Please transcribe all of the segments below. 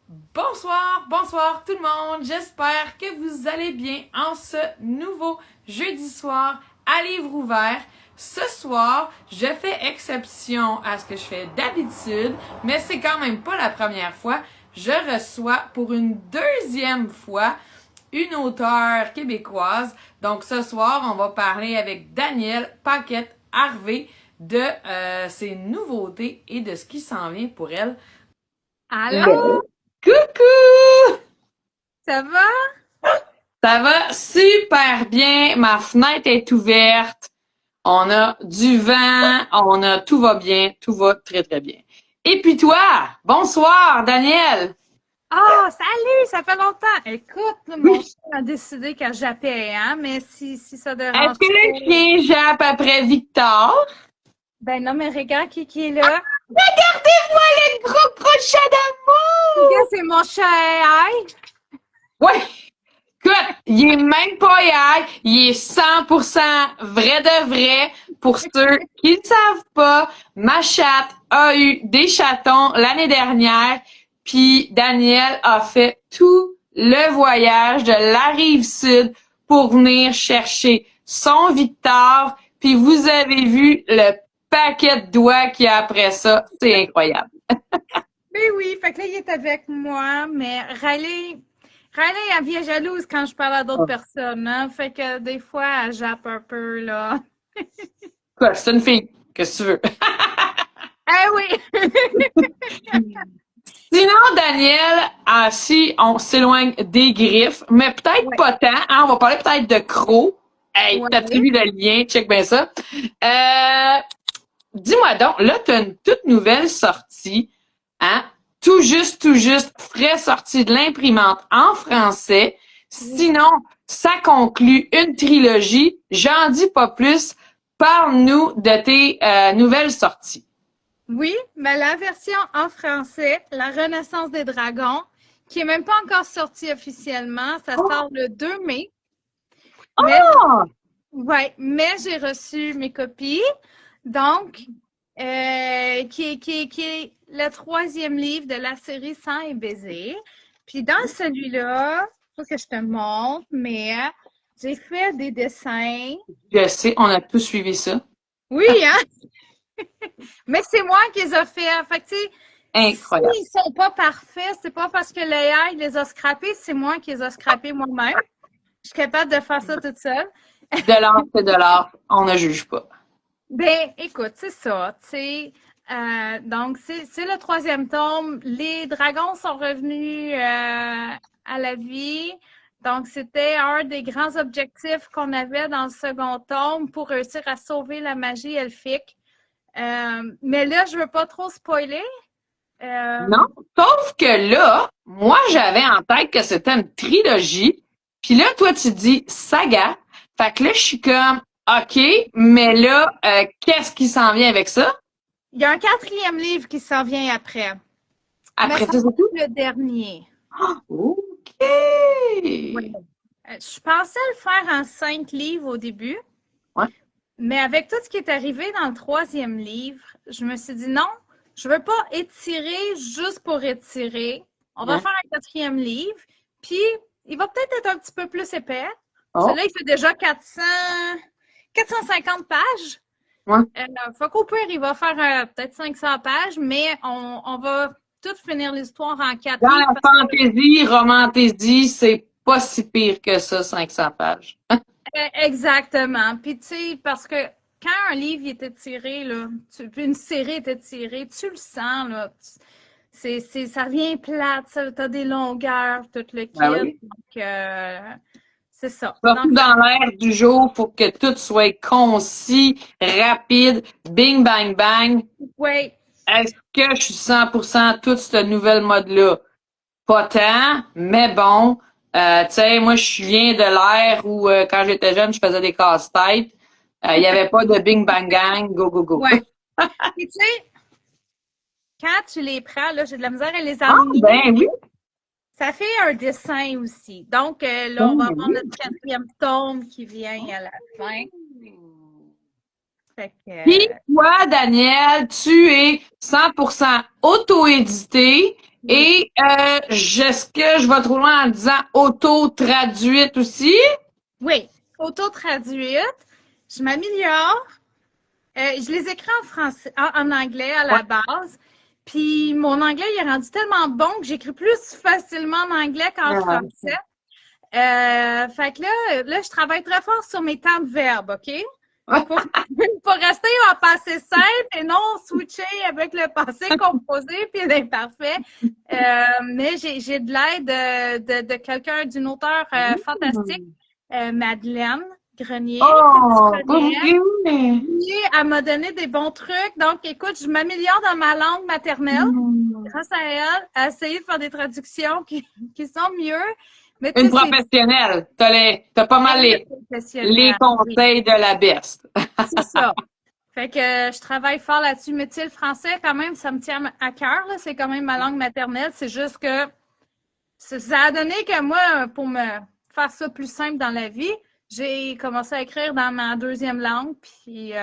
Bonsoir tout le monde. J'espère que vous allez bien en ce nouveau jeudi soir à livre ouvert. Ce soir, je fais exception à ce que je fais d'habitude, mais c'est quand même pas la première fois. Je reçois pour une deuxième fois une auteure québécoise. Donc ce soir, on va parler avec Danielle Paquette-Harvey de ses nouveautés et de ce qui s'en vient pour elle. Allô? Coucou! Ça va? Ça va super bien. Ma fenêtre est ouverte. On a du vent. Tout va bien. Tout va très, très bien. Et puis toi? Bonsoir, Daniel. Ah, salut, ça fait longtemps. Écoute, là, mon Oui. chien a décidé que j'appelais, hein, mais si ça Est-ce dérange que pas. le chien jappe après Victor? Ben non, mais regarde qui est là. Regardez-moi le gros crochet Regarde, d'amour! c'est mon chat AI. Ouais! Écoute, il est même pas hier, il est 100% vrai de vrai. Pour ceux qui ne savent pas, ma chatte a eu des chatons l'année dernière, puis Daniel a fait tout le voyage de la rive sud pour venir chercher son Victor, puis vous avez vu le paquet de doigts qu'il y a après ça, c'est incroyable. Ben oui, fait que là, il est avec moi, mais Riley, elle vient jalouse quand je parle à d'autres personnes, hein. Fait que des fois, elle jappe un peu, là. Quoi, c'est une fille, qu'est-ce que tu veux? Eh oui! Sinon, Daniel, si on s'éloigne des griffes, mais peut-être Ouais, pas tant, hein, on va parler peut-être de crocs. Hey, t'as-tu ouais. vu le lien? Check bien ça. Euh, Dis-moi donc, là, t'as une toute nouvelle sortie, hein? Tout juste, frais sorti de l'imprimante en français. Oui. Sinon, ça conclut une trilogie. J'en dis pas plus. Parle-nous de tes nouvelles sorties. Oui, mais la version en français, La Renaissance des dragons, qui est même pas encore sortie officiellement, ça Oh! sort le 2 mai. Mais Oh! ouais, mais j'ai reçu mes copies. Donc, qui est le troisième livre de la série Sang et baiser. Puis dans celui-là, faut que je te montre, mais j'ai fait des dessins. Je sais, on a tous suivi ça. Oui, hein? Mais c'est moi qui les ai fait. Fait que, tu sais, Incroyable. s'ils sont pas parfaits, c'est pas parce que l'AI les a scrappés, c'est moi qui les ai scrappés moi-même. Je suis capable de faire ça toute seule. De l'art, c'est de l'art. On ne juge pas. Ben, écoute, c'est ça, tu sais. Donc, c'est le troisième tome. Les dragons sont revenus à la vie. Donc, c'était un des grands objectifs qu'on avait dans le second tome pour réussir à sauver la magie elfique. Mais là, je veux pas trop spoiler. Non? Euh, Sauf que là, moi, j'avais en tête que c'était une trilogie. Puis là, toi, tu dis saga. Fait que là, je suis comme, OK, mais là, qu'est-ce qui s'en vient avec ça? Il y a un quatrième livre qui s'en vient après, mais Après ça ça, va c'est tout? être le dernier. OK! Ouais. Je pensais le faire en 5 livres au début, Ouais, mais avec tout ce qui est arrivé dans le troisième livre, je me suis dit non, je veux pas étirer juste pour étirer. On va ouais. faire un quatrième livre, puis il va peut-être être un petit peu plus épais. Oh, Celui-là, il fait déjà 450 pages. ouais. Fait qu'au pire, il va faire peut-être 500 pages, mais on va tout finir l'histoire en 4 livres Dans parce la que fantaisie, romantaisie, c'est pas si pire que ça, 500 pages. exactement. Puis tu sais, parce que quand un livre il est étiré, là, puis une série est étirée, tu le sens, là. Ça revient plate, ça, t'as des longueurs, tout le Ben kit. oui. Donc, c'est ça. Surtout Donc, dans l'ère du jour, pour que tout soit concis, rapide, bing, bang, bang. oui, Est-ce que je suis 100% tout ce nouvel mode-là? Pas tant, mais bon. Tu sais, moi, je viens de l'ère où, quand j'étais jeune, je faisais des casse-têtes. Il n'y avait pas de bing, bang, gang, go, go, go. ouais. Puis tu sais, quand tu les prends, là, j'ai de la misère à les Ah, enligner. ben oui. Ça fait un dessin aussi. Donc, là, on va Ben avoir oui. notre quatrième tome qui vient à la fin. Fait que, Puis, toi, Daniel, tu es 100% auto-édité Oui. Et est-ce que je vais trop loin en disant auto-traduite aussi? Oui. Auto-traduite. Je m'améliore. Je les écris en français, en anglais à Ouais. la base. Puis mon anglais, il est rendu tellement bon que j'écris plus facilement en anglais qu'en Ah, français. Fait que là, je travaille très fort sur mes temps de verbe, OK? Pour, pour rester en passé simple et non switcher avec le passé composé puis l'imparfait. Mais j'ai de l'aide de quelqu'un, d'une auteure fantastique, Madeleine Grenier, que tu oh, pas connais. vrai. Oui, elle m'a donné des bons trucs. Donc, écoute, je m'améliore dans ma langue maternelle grâce à elle, à essayer de faire des traductions qui sont mieux. Mais tu Une sais, c'est professionnelle. T'as pas mal très les professionnel. Oui, conseils de la best. c'est ça. Fait que je travaille fort là-dessus. Mais tu sais, le français, quand même, ça me tient à cœur, là. C'est quand même ma langue maternelle. C'est juste que ça a donné que moi, pour me faire ça plus simple dans la vie, j'ai commencé à écrire dans ma deuxième langue, puis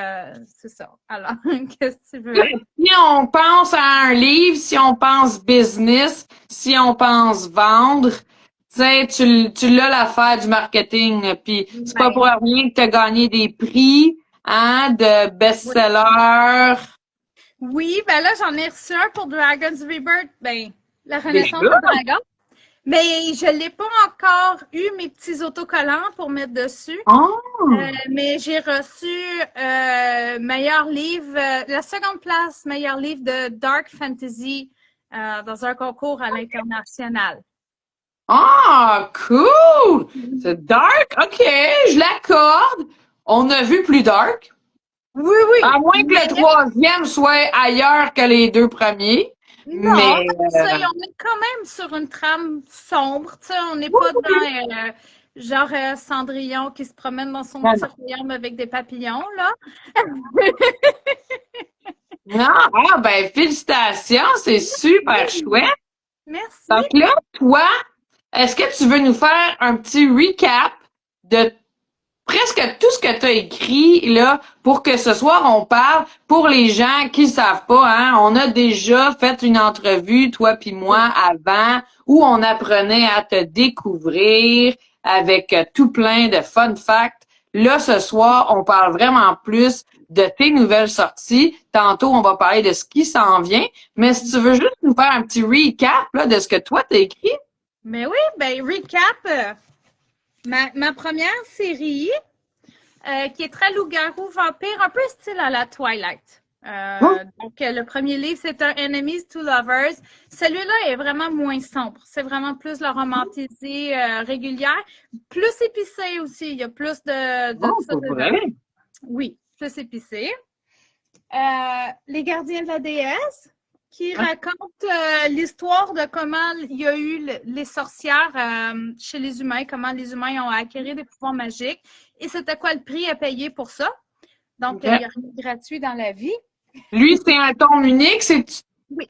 c'est ça. Alors, qu'est-ce que tu veux? Si on pense à un livre, si on pense business, si on pense vendre, tu sais, tu l'as l'affaire du marketing, puis c'est pas Ouais. pour rien que tu as gagné des prix, hein, de Oui. best-seller. Oui, ben là, j'en ai reçu un pour Dragon's Rebirth, ben, la Renaissance Déjà? des Dragons. Mais je l'ai pas encore eu, mes petits autocollants pour mettre dessus. Oh! Mais j'ai reçu meilleur livre, la seconde place, meilleur livre de Dark Fantasy dans un concours à l'international. Ah, cool! C'est dark? OK, je l'accorde. On a vu plus dark. Oui, À oui. moins que le Mais troisième soit ailleurs que les deux premiers. non, Mais, ça, on est quand même sur une trame sombre. Tu sais, on n'est pas dans genre Cendrillon qui se promène dans son non, petit non. royaume avec des papillons, là. Non, ah, ben, félicitations, c'est super chouette. Merci. Donc là, toi, est-ce que tu veux nous faire un petit recap de presque tout ce que tu as écrit là pour que ce soir on parle pour les gens qui savent pas, hein? On a déjà fait une entrevue, toi puis moi, Oui. avant, où on apprenait à te découvrir avec tout plein de fun facts. Là, ce soir, on parle vraiment plus de tes nouvelles sorties. Tantôt, on va parler de ce qui s'en vient. Mais si tu veux juste nous faire un petit recap là, de ce que toi t'as écrit. Mais oui, ben recap. Ma première série, qui est très loup-garou vampire, un peu style à la Twilight. Donc, le premier livre, c'est un Enemies to Lovers. Celui-là est vraiment moins sombre. C'est vraiment plus la romantisée régulière. Plus épicé aussi. Il y a plus de Oh, ça pour dedans. vrai? Oui, plus épicé. Les gardiens de la déesse, qui raconte l'histoire de comment il y a eu les sorcières chez les humains, comment les humains ont acquis des pouvoirs magiques et c'était quoi le prix à payer pour ça. Donc, OK. il n'y a rien de gratuit dans la vie. Lui, c'est un tome unique, c'est Oui,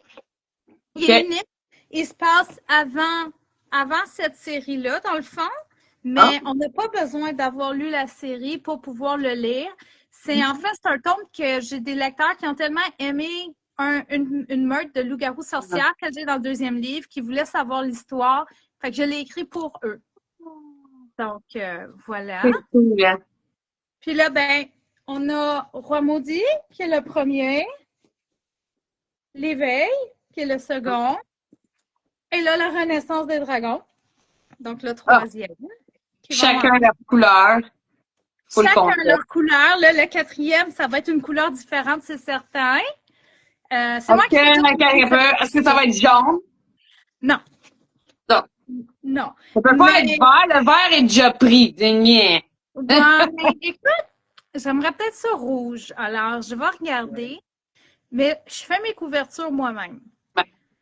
il est OK. unique. Il se passe avant cette série-là, dans le fond, Ah, mais on n'a pas besoin d'avoir lu la série pour pouvoir le lire. En fait, c'est un tome que j'ai des lecteurs qui ont tellement aimé une meute de loups-garous sorcières que j'ai dans le deuxième livre, qui voulaient savoir l'histoire. Fait que je l'ai écrit pour eux. Donc, voilà. c'est cool, hein? Puis là, ben, on a Roi Maudit, qui est le premier, L'éveil, qui est le second, et là, la Renaissance des dragons, donc le Ah, troisième. Qui vont chacun leur couleur. Full chacun concept. leur couleur. Là, le quatrième, ça va être une couleur différente, c'est certain. C'est moi OK, qui fais toutes OK, un les peu. Est-ce que ça illustrations. va être jaune? Non, Non. non. Ça peut pas être Mais, vert. Le vert est déjà pris. Digné. ouais, mais écoute, j'aimerais peut-être ça rouge. Alors, je vais regarder. Mais je fais mes couvertures moi-même.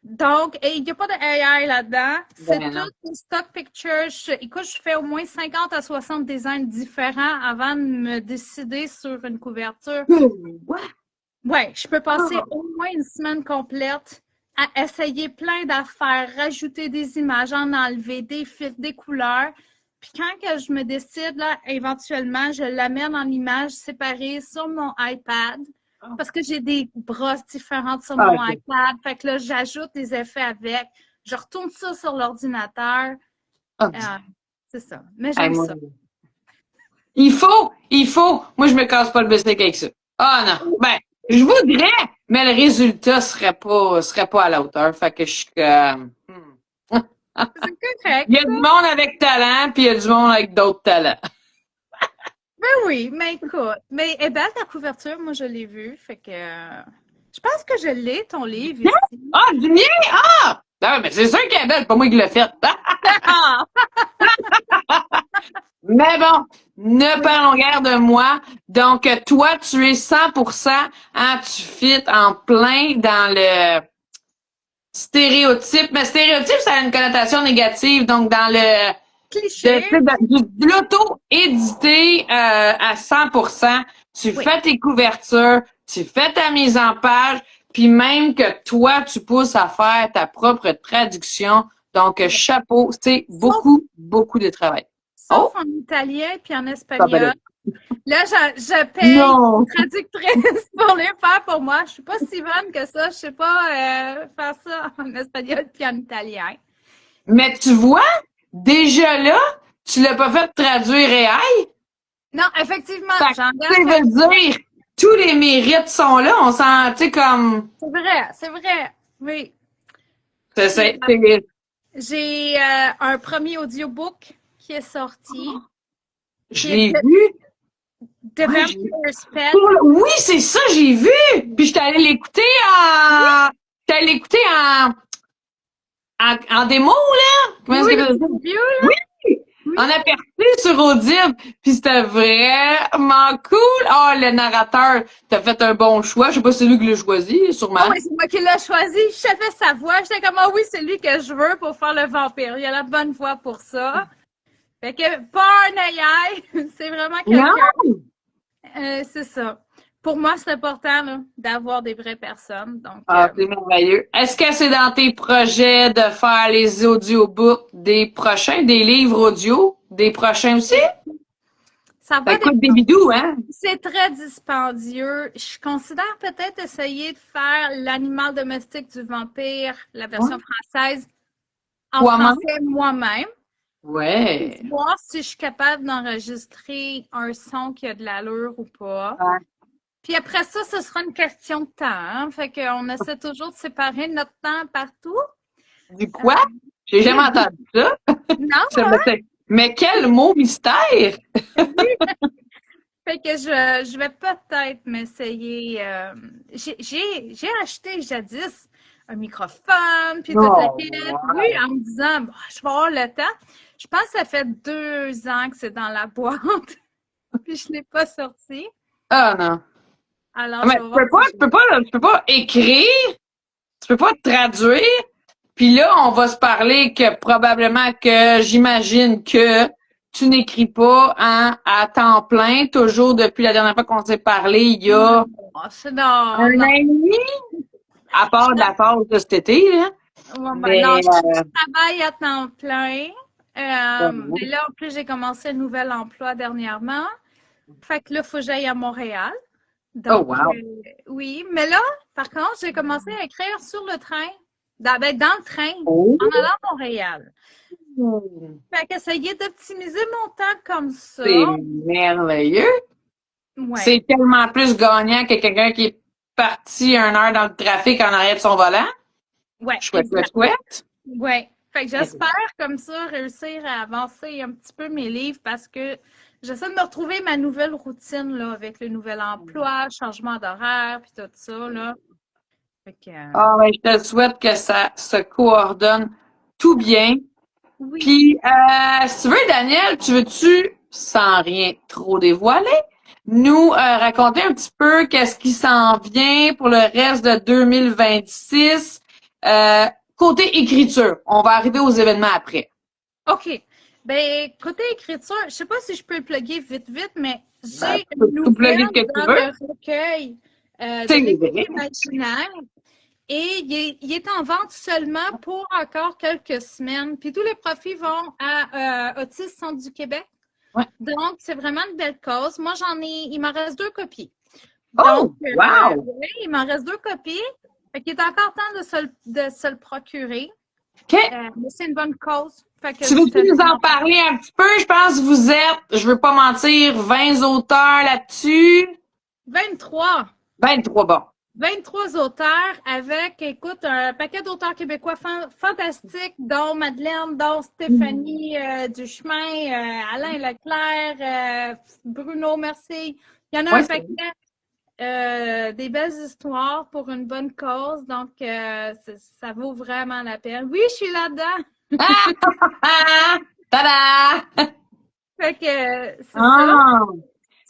Donc, il n'y a pas de AI là-dedans. C'est Ben non. tout une stock picture. Écoute, je fais au moins 50 à 60 designs différents avant de me décider sur une couverture. Ouais. Ouais, je peux passer au moins une semaine complète à essayer plein d'affaires, rajouter des images, en enlever, des filtres, des couleurs. Puis quand que je me décide, là, éventuellement, je l'amène en images séparées sur mon iPad. Parce que j'ai des brosses différentes sur Ah, mon OK. iPad. Fait que là, j'ajoute des effets avec. je retourne ça sur l'ordinateur. Ah, C'est ça. Mais hey, j'aime ça. il faut. Moi, je me casse pas le basic avec ça. Ah non. Ben, je voudrais, mais le résultat serait pas à la hauteur. Fait que je suis comme. C'est correct. Il y a du monde avec talent, puis il y a du monde avec d'autres talents. Ben oui, mais écoute. Mais elle est belle ta couverture, moi je l'ai vue. Fait que je pense que je l'ai, ton livre ici. Ah, du mien? Ah! Ah, mais c'est sûr qu'elle est belle, pas moi qui l'ai faite. Ah! Mais bon, ne parlons guère de moi. Donc, toi, tu es 100%, hein, tu fit en plein dans le stéréotype. Mais stéréotype, ça a une connotation négative. Donc, dans le Cliché. de l'auto-édité à 100%, tu Oui. fais tes couvertures, tu fais ta mise en page, puis même que toi, tu pousses à faire ta propre traduction. Donc, chapeau, c'est beaucoup de travail. Sauf Oh! en italien puis en Ah, ben espagnol. là. Là, je paye Non! une traductrice pour les faire pour moi. Je suis pas si bonne que ça. Je sais pas faire ça en espagnol puis en italien. Mais tu vois, déjà là, tu l'as pas fait traduire AI. Non, effectivement, Fait que, j'en ça veut dire, tous les mérites sont là. On sent, tu sais, comme, c'est vrai. Oui. Puis, c'est, j'ai un premier audiobook qui est sorti, je qui est l'ai vu. The Ouais, Vampire's Pet. oui, c'est ça, j'ai vu. Puis j'étais allée l'écouter j'étais allée l'écouter en démo, là. Comment est-ce Oui, que le ça se petit dit? vieux, là. Oui! Oui. En aperçu sur Audible, puis c'était vraiment cool. Ah, le narrateur, t'as fait un bon choix. Je sais pas si c'est lui qui l'a choisi, sûrement. Ah oui, c'est moi qui l'ai choisi. Je savais sa voix. J'étais comme, ah oui, c'est lui que je veux pour faire le vampire. Il a la bonne voix pour ça. Fait que, pas un AI, c'est vraiment Non! quelqu'un. C'est ça. Pour moi, c'est important là, d'avoir des vraies personnes. Donc, Ah, c'est merveilleux. Est-ce que c'est dans tes projets de faire les audiobooks des prochains, des livres audio, des prochains aussi? ça Ça va coûte des dépendre. bidous, hein? C'est très dispendieux. Je considère peut-être essayer de faire l'animal domestique du vampire, la version française, en Toi-même? français moi-même. Ouais. Voir si je suis capable d'enregistrer un son qui a de l'allure ou pas. Ouais. Puis après ça, ce sera une question de temps. Hein? Fait qu'on essaie toujours de séparer notre temps partout. Du quoi? J'ai jamais entendu ça. Non, Ça me fait- Mais quel mot mystère! fait que je vais peut-être m'essayer. J'ai acheté jadis un microphone, puis toute la Oh, kit. wow. Oui, en me disant, bah, je vais avoir le temps. Je pense que ça fait 2 ans que c'est dans la boîte, puis je ne l'ai pas sorti. Ah non. Alors, Mais je vais voir si tu peux pas écrire, tu peux pas traduire, puis là, on va se parler que probablement que j'imagine que tu n'écris pas à temps plein, toujours depuis la dernière fois qu'on s'est parlé, il y a non, un an et demi, à part de la phase de cet été, là. Mais, non, je travaille à temps plein. Mais là, en plus, j'ai commencé un nouvel emploi dernièrement. Fait que là, il faut que j'aille à Montréal. Donc, oh wow. oui. Mais là, par contre, j'ai commencé à écrire sur le train. Dans le train, Oh. en allant à Montréal. Fait qu'essayer d'optimiser mon temps comme ça. C'est merveilleux. Ouais. C'est tellement plus gagnant que quelqu'un qui est parti 1 heure dans le trafic en arrière de son volant. Ouais. Chouette. Ouais. Fait que j'espère comme ça réussir à avancer un petit peu mes livres parce que j'essaie de me retrouver ma nouvelle routine là, avec le nouvel emploi, changement d'horaire, puis tout ça. Là. Fait que, Ah ouais, je te souhaite que ça se coordonne tout bien. oui. Puis, si tu veux, Daniel, tu veux-tu, sans rien trop dévoiler, nous raconter un petit peu qu'est-ce qui s'en vient pour le reste de 2026? Côté écriture, on va arriver aux événements après. OK. Ben, côté écriture, je sais pas si je peux le plugger vite, mais j'ai Tu peux une nouvelle plugger ce que tu dans veux. le recueil de C'est l'écoute vrai. imaginaire. Et il est en vente seulement pour encore quelques semaines. Puis tous les profits vont à Autisme Centre du Québec. Ouais. Donc, c'est vraiment une belle cause. Moi, il m'en reste 2 copies. Oh, Donc, wow! oui, il m'en reste 2 copies. Fait qu'il est encore temps de se le procurer. OK. Mais c'est une bonne cause. Fait que Tu je veux-tu tenais nous à en en parler. parler un petit peu? Je pense que vous êtes, je veux pas mentir, 20 auteurs là-dessus. 23. 23, bon. 23 auteurs avec, écoute, un paquet d'auteurs québécois fantastiques, dont Madeleine, dont Stéphanie Duchemin, Alain Leclerc, Bruno Mercier. Il y en a Ouais, un paquet. Des belles histoires pour une bonne cause, donc ça vaut vraiment la peine. Oui, je suis là-dedans. Ah! Tada! Fait que c'est ça. Ah!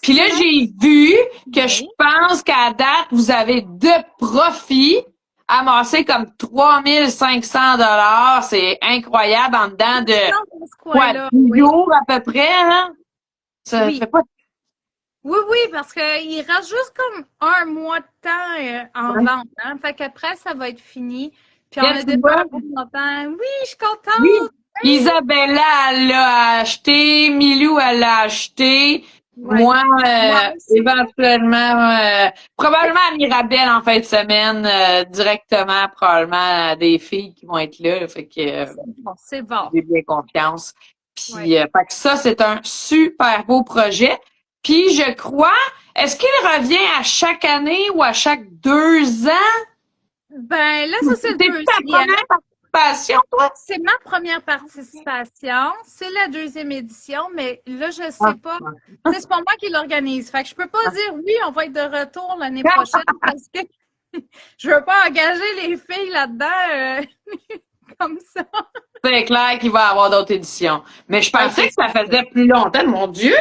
Puis là, Sinon, j'ai vu que je oui. pense qu'à date, vous avez de profit amassé comme 3500 $. C'est incroyable en dedans de Dans ce quoi, coin-là, 10 oui. jours à peu près, hein? Ça Oui. fait pas. Oui, oui, parce qu'il reste juste comme un mois de temps en Ouais. vente. Hein? Fait qu'après, ça va être fini. Puis on Là, a tu déjà vois, un beau montant. Oui, je suis oui. contente. Isabella, elle l'a acheté. Milou, elle l'a acheté. Oui. Moi, Moi aussi. éventuellement, probablement à Mirabelle en fin de semaine, directement, probablement à des filles qui vont être là. Fait que C'est bon, c'est bon. j'ai bien confiance. Oui. Puis, fait que ça, c'est un super beau projet. Puis, je crois, est-ce qu'il revient à chaque année ou à chaque 2 ans? Ben là, ça, c'est le C'est ta deuxième. première participation, toi? C'est ma première participation. C'est la deuxième édition, mais là, je Ah, sais pas. C'est pas moi qui l'organise. Fait que je peux pas ah. dire oui, on va être de retour l'année prochaine parce que je veux pas engager les filles là-dedans comme ça. C'est clair qu'il va y avoir d'autres éditions. Mais je Ouais, pensais que ça faisait plus longtemps, mon Dieu!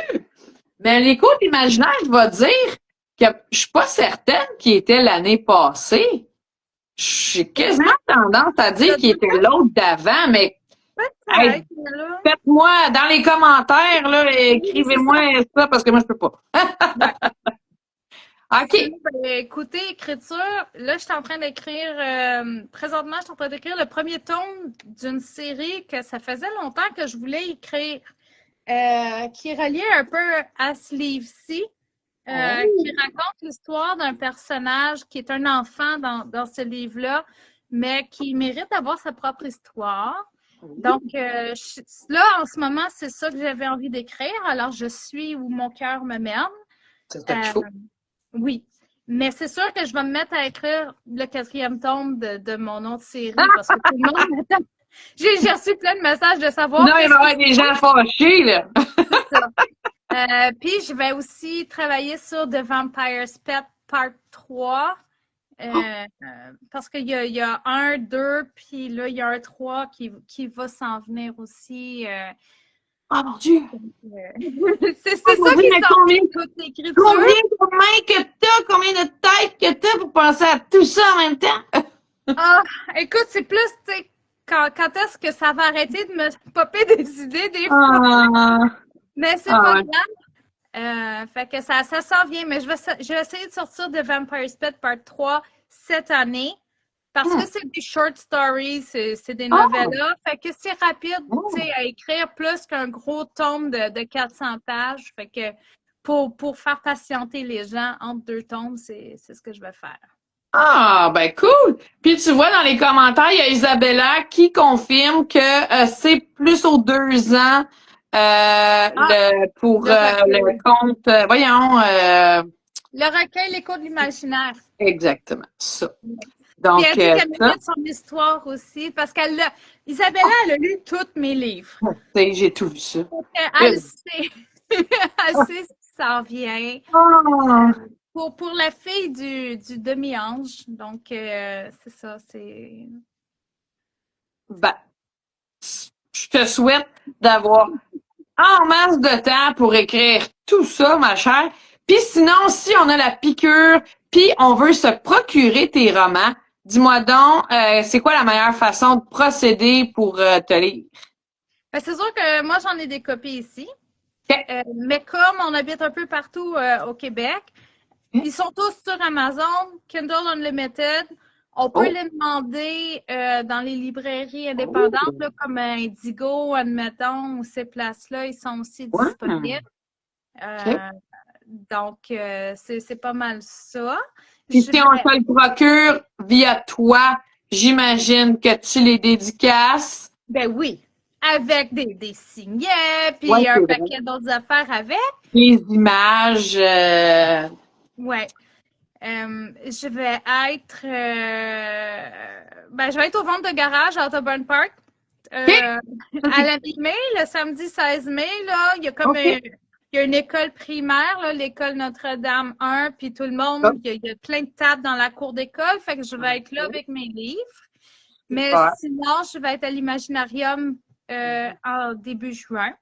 Mais l'écoute imaginaire, je vais dire que je suis pas certaine qu'il était l'année passée. J'ai quasiment tendance à dire qu'il était l'autre d'avant, mais hey, Peut-être, mais là. faites-moi dans les commentaires, là, Oui, c'est ça. écrivez-moi ça parce que moi, je peux pas. Ouais. OK. Sinon, ben, écoutez, écriture, là, je suis en train d'écrire, présentement, je suis en train d'écrire le premier tome d'une série que ça faisait longtemps que je voulais écrire, qui est relié un peu à ce livre-ci, qui raconte l'histoire d'un personnage qui est un enfant dans ce livre-là, mais qui mérite d'avoir sa propre histoire. Donc, là, en ce moment, c'est ça que j'avais envie d'écrire. Alors, je suis où mon cœur me mène. C'est ce qu'il Euh, faut. oui. Mais c'est sûr que je vais me mettre à écrire le quatrième tome de mon autre série parce que tout le monde m'attend. J'ai reçu plein de messages de savoir Non, il va y qu'est-ce avoir des gens fâchés, là. c'est ça. Puis je vais aussi travailler sur The Vampire's Pet Part 3. Parce qu'il y a un, deux, puis là, il y a un 3 qui va s'en venir aussi. Oh mon Dieu! C'est Oh mon ça Dieu, qui mais sort combien, de toute l'écriture. combien de mains que t'as, combien de têtes que t'as pour penser à tout ça en même temps? Ah, écoute, c'est plus, tu sais, quand est-ce que ça va arrêter de me popper des idées des fois? Ah, Mais c'est ah pas ouais. grave. Fait que ça s'en vient. Mais je vais essayer de sortir de Vampire's Pet Part 3 cette année. Parce que Hmm. c'est des short stories, c'est des Oh, novellas. Fait que c'est rapide, tu oh. sais, à écrire plus qu'un gros tome de 400 pages. Fait que pour faire patienter les gens entre deux tomes, c'est ce que je vais faire. Ah, ben cool! Puis tu vois dans les commentaires, il y a Isabella qui confirme que c'est plus aux 2 ans Ah, pour le le recueil. compte. Voyons, Le recueil, l'écho de l'imaginaire. exactement ça. Puis elle Donc, dit qu'elle ça, mérite son histoire aussi, parce Isabella, elle a lu tous mes livres. tu sais, j'ai tout vu ça. Elle sait, elle sait ce qui s'en vient. Ah, Pour la fille du demi-ange, donc c'est ça, c'est... ben, je te souhaite d'avoir en masse de temps pour écrire tout ça, ma chère. Puis sinon, si on a la piqûre, puis on veut se procurer tes romans, dis-moi donc, c'est quoi la meilleure façon de procéder pour te lire? Ben, c'est sûr que moi, j'en ai des copies ici, OK. mais comme on habite un peu partout au Québec, ils sont tous sur Amazon, Kindle Unlimited. On peut Oh. les demander dans les librairies Oh. indépendantes, là, comme Indigo, admettons, ou ces places-là, ils sont aussi Ouais. disponibles. OK. Donc, c'est pas mal ça. Puis Je si on vais... te le procure via toi, j'imagine que tu les dédicaces. Ben oui, avec des signets, Ouais, puis un c'est vrai. paquet d'autres affaires avec. Les images. Ouais. Je vais être je vais être au ventre de garage à Autobahn Park OK, à la mi-mai, le samedi 16 mai, là, il y a comme OK. il y a une école primaire, là, l'école Notre-Dame 1, puis tout le monde, il y a plein de tables dans la cour d'école, fait que je vais être là avec mes livres. Mais Super. sinon, je vais être à l'Imaginarium en début juin.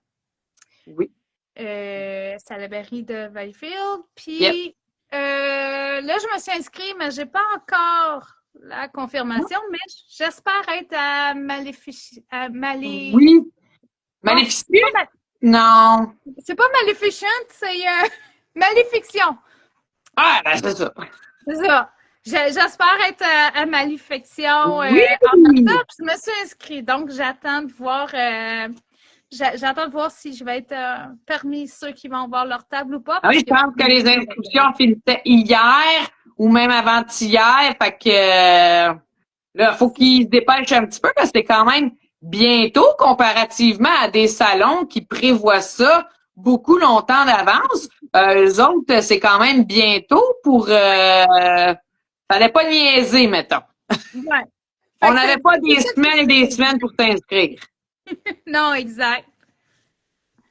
Oui. C'est à la mairie de Valleyfield. Yep. Puis là, je me suis inscrite, mais j'ai pas encore la confirmation, mais j'espère être à Oui. Non, Maléficient? Non. c'est pas Maleficent, c'est Maléfiction. Ah, ben c'est ça. C'est ça. J'espère être à Maléfiction Oui. en octobre. Je me suis inscrite, donc j'attends de voir. J'attends de voir si je vais être parmi ceux qui vont voir leur table ou pas. Ah oui, Parce je que pense que les inscriptions finissaient hier ou même avant-hier. Fait que là, faut qu'ils se dépêchent un petit peu parce que c'est quand même bientôt comparativement à des salons qui prévoient ça beaucoup longtemps d'avance. Eux autres, c'est quand même bientôt pour fallait pas niaiser, mettons. ouais. On Fait que n'avait pas des semaines et des semaines pour s'inscrire. non, exact.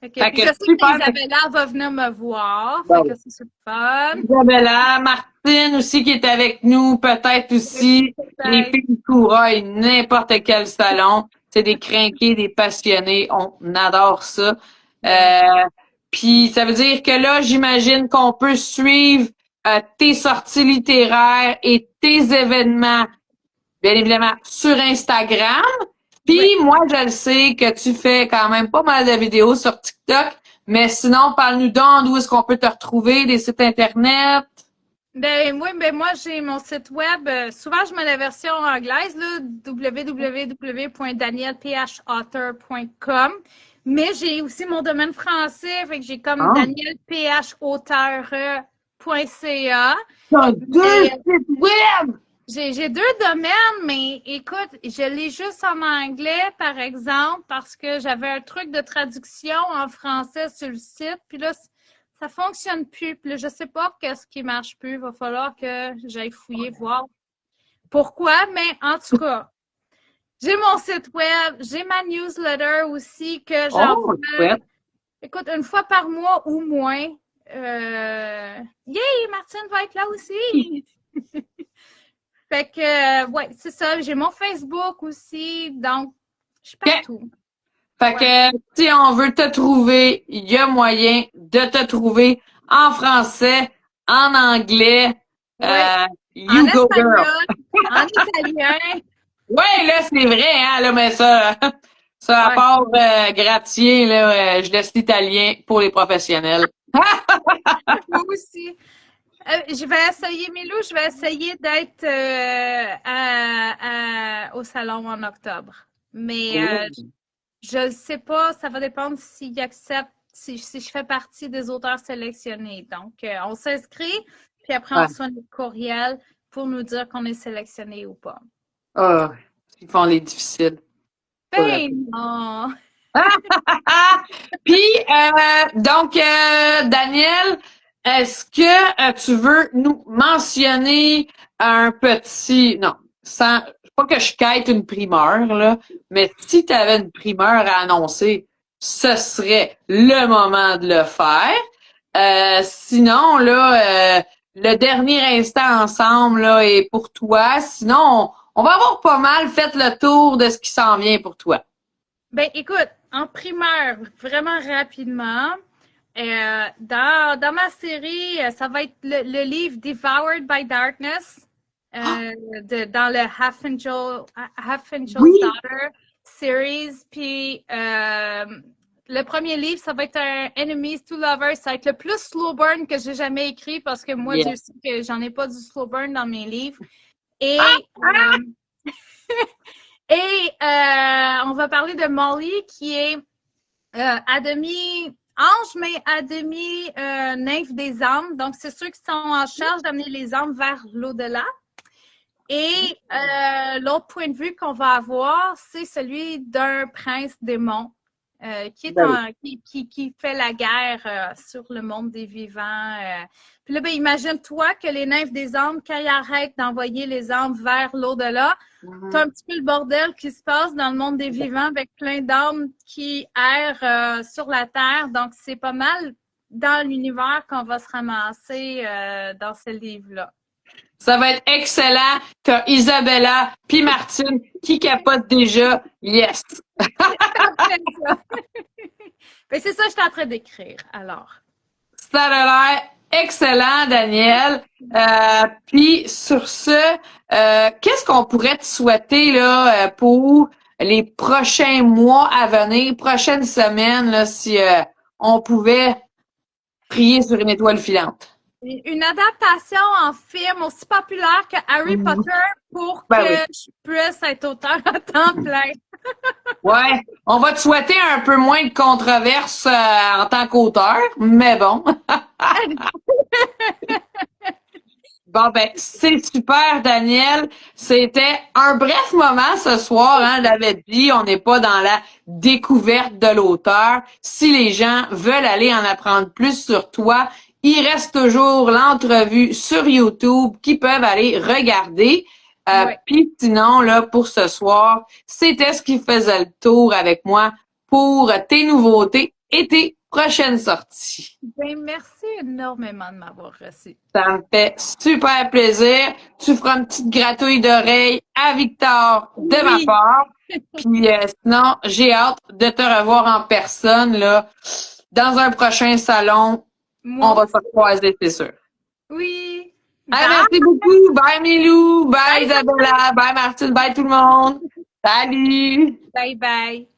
Fait Puis que je sais super. qu'Isabella va venir me voir. Fait Bon. que c'est super fun. Isabella, Martine aussi qui est avec nous, peut-être aussi. Les Peut-être. filles de Courail, n'importe quel salon. C'est des crinqués, des passionnés. On adore ça. Ben oui. Euh, Puis ça veut dire que là, j'imagine qu'on peut suivre tes sorties littéraires et tes événements, bien évidemment, sur Instagram. Puis Oui. moi, je le sais que tu fais quand même pas mal de vidéos sur TikTok, mais sinon, parle-nous donc d'où est-ce qu'on peut te retrouver, des sites Internet. Ben oui, ben moi j'ai mon site web. Souvent je mets la version anglaise, là, www.danielphauteur.com. Mais j'ai aussi mon domaine français, fait que j'ai comme Ah, danielphauteur.ca. t'as deux Mais sites web! j'ai deux domaines, mais écoute, je lis juste en anglais, par exemple, parce que j'avais un truc de traduction en français sur le site, puis là, ça fonctionne plus. Puis là, je sais pas qu'est-ce qui marche plus. Il va falloir que j'aille fouiller, voir pourquoi, mais en tout cas, j'ai mon site web, j'ai ma newsletter aussi que j'envoie, Oh, chouette. écoute, une fois par mois ou moins. Yay, Martine va être là aussi! Fait que, ouais, c'est ça. J'ai mon Facebook aussi. Donc, je suis OK. partout. Fait Ouais. que si on veut te trouver, il y a moyen de te trouver en français, en anglais. Ouais. En You go girl. espagnol, en italien. Ouais, là, c'est vrai, hein, là, mais ça, ça à Ouais. part Gratier, là, je laisse l'italien pour les professionnels. Moi aussi. Je vais essayer, Milou, je vais essayer d'être au salon en octobre. Mais je ne sais pas, ça va dépendre s'ils acceptent, si je fais partie des auteurs sélectionnés. Donc, on s'inscrit, puis après, on Ouais. reçoit notre courriel pour nous dire qu'on est sélectionné ou pas. Ah, ils font les difficiles. Pas vrai. Ben non! Puis, donc, Daniel, est-ce que tu veux nous mentionner un petit, non, sans, pas que je quête une primeur, là, mais si tu avais une primeur à annoncer, ce serait le moment de le faire. Sinon, là, le dernier instant ensemble, là, est pour toi. Sinon, on va avoir pas mal fait le tour de ce qui s'en vient pour toi. Ben écoute, en primeur, vraiment rapidement, dans ma série, ça va être le livre Devoured by Darkness, dans le Half Angel's Oui! Daughter series. Puis le premier livre, ça va être un Enemies to Lovers. Ça va être le plus slow burn que j'ai jamais écrit parce que moi, Yeah. Dieu sait que j'en ai pas du slow burn dans mes livres. Et on va parler de Molly qui est à demi ange, mais à demi nymphe des âmes. Donc, c'est ceux qui sont en charge d'amener les âmes vers l'au-delà. Et l'autre point de vue qu'on va avoir, c'est celui d'un prince démon qui fait la guerre sur le monde des vivants. Puis là, ben, imagine-toi que les nymphes des âmes, quand ils arrêtent d'envoyer les âmes vers l'au-delà, t'as un petit peu le bordel qui se passe dans le monde des vivants avec plein d'âmes qui errent sur la Terre. Donc, c'est pas mal dans l'univers qu'on va se ramasser dans ce livre-là. Ça va être excellent. T'as Isabella puis Martine qui capotent déjà. Yes! Ben, c'est ça que je suis en train d'écrire, alors. Ça a l'air excellent, Daniel. Puis sur ce, qu'est-ce qu'on pourrait te souhaiter là pour les prochains mois à venir, prochaines semaines, là, si on pouvait prier sur une étoile filante? Une adaptation en film aussi populaire que Harry Potter pour que je puisse être auteur à temps plein. Ouais, on va te souhaiter un peu moins de controverses en tant qu'auteur, mais bon. Bon, ben, c'est super, Daniel. C'était un bref moment ce soir, hein, David dit. On n'est pas dans la découverte de l'auteur. Si les gens veulent aller en apprendre plus sur toi, il reste toujours l'entrevue sur YouTube qu'ils peuvent aller regarder. Puis sinon, là, pour ce soir, c'était ce qui faisait le tour avec moi pour tes nouveautés et tes prochaines sorties. Ben, merci énormément de m'avoir reçu. Ça me fait super plaisir. Tu feras une petite gratouille d'oreille à Victor de ma part. Puis sinon, j'ai hâte de te revoir en personne là dans un prochain salon. On va se croiser, c'est sûr. Oui. Merci beaucoup. Bye Milou. Bye Isabella. Bye Martine. Bye tout le monde. Salut. Bye bye.